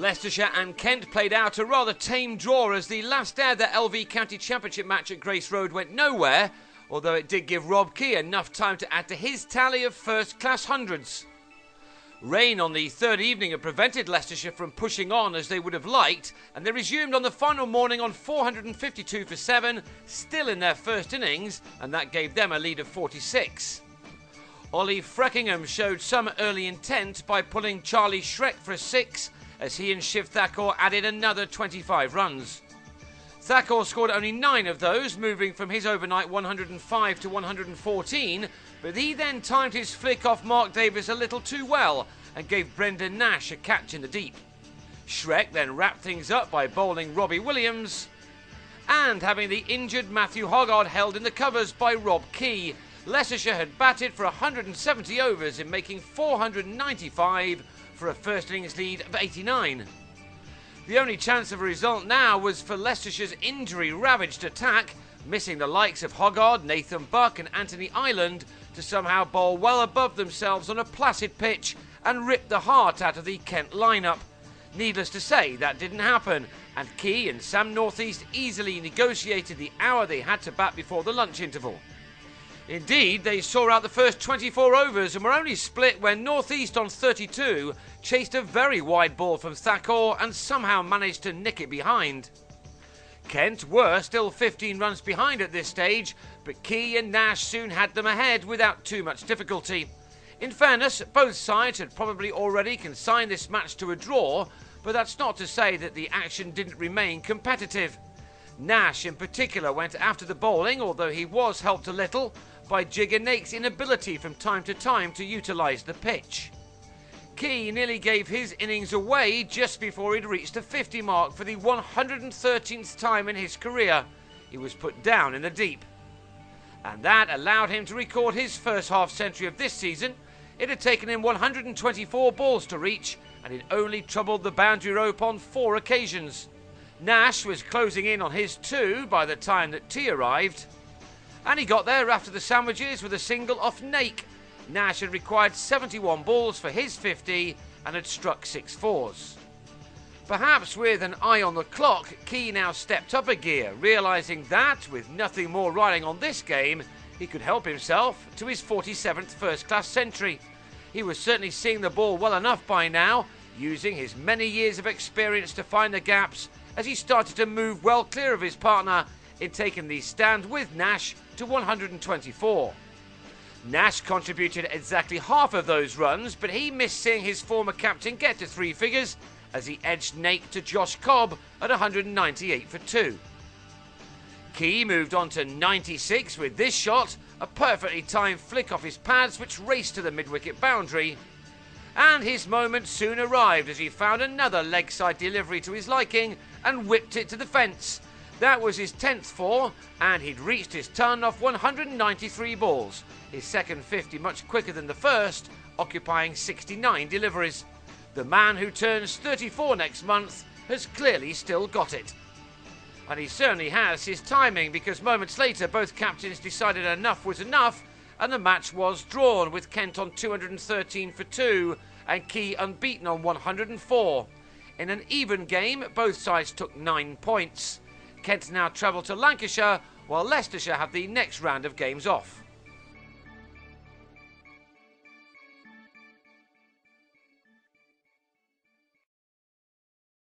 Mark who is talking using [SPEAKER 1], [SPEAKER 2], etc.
[SPEAKER 1] Leicestershire and Kent played out a rather tame draw as the last ever LV County Championship match at Grace Road went nowhere, although it did give Rob Key enough time to add to his tally of first-class hundreds. Rain on the third evening had prevented Leicestershire from pushing on as they would have liked, and they resumed on the final morning on 452 for 7, still in their first innings, and that gave them a lead of 46. Ollie Freckingham showed some early intent by pulling Charlie Shrek for a 6, as he and Shiv Thakur added another 25 runs. Thakur scored only 9 of those, moving from his overnight 105 to 114, but he then timed his flick off Mark Davis a little too well and gave Brendan Nash a catch in the deep. Shrek then wrapped things up by bowling Robbie Williams and having the injured Matthew Hoggard held in the covers by Rob Key. Leicestershire had batted for 170 overs in making 495 for a first innings lead of 89. The only chance of a result now was for Leicestershire's injury-ravaged attack, missing the likes of Hoggard, Nathan Buck and Anthony Ireland to somehow bowl well above themselves on a placid pitch and rip the heart out of the Kent lineup. Needless to say, that didn't happen, and Key and Sam Northeast easily negotiated the hour they had to bat before the lunch interval. Indeed, they saw out the first 24 overs and were only split when Northeast on 32 chased a very wide ball from Thakur and somehow managed to nick it behind. Kent were still 15 runs behind at this stage, but Key and Nash soon had them ahead without too much difficulty. In fairness, both sides had probably already consigned this match to a draw, but that's not to say that the action didn't remain competitive. Nash in particular went after the bowling, although he was helped a little by Jigger Nake's inability from time to time to utilise the pitch. Key nearly gave his innings away just before he'd reached the 50 mark for the 113th time in his career. He was put down in the deep. And that allowed him to record his first half-century of this season. It had taken him 124 balls to reach, and it only troubled the boundary rope on 4 occasions. Nash was closing in on his 2 by the time that tea arrived, and he got there after the sandwiches with a single off Nake. Nash had required 71 balls for his 50 and had struck 6 fours. Perhaps with an eye on the clock, Key now stepped up a gear, realising that, with nothing more riding on this game, he could help himself to his 47th first-class century. He was certainly seeing the ball well enough by now, using his many years of experience to find the gaps as he started to move well clear of his partner in taking the stand with Nash to 124. Nash contributed exactly half of those runs, but he missed seeing his former captain get to 3 figures as he edged Nake to Josh Cobb at 198 for 2. Key moved on to 96 with this shot, a perfectly timed flick off his pads which raced to the mid-wicket boundary. And his moment soon arrived as he found another leg-side delivery to his liking and whipped it to the fence. That was his 10th 4, and he'd reached his ton off 193 balls, his second 50 much quicker than the first, occupying 69 deliveries. The man who turns 34 next month has clearly still got it. And he certainly has his timing, because moments later both captains decided enough was enough, and the match was drawn with Kent on 213 for 2 and Key unbeaten on 104. In an even game, both sides took 9 points. Kent now travel to Lancashire, while Leicestershire have the next round of games off.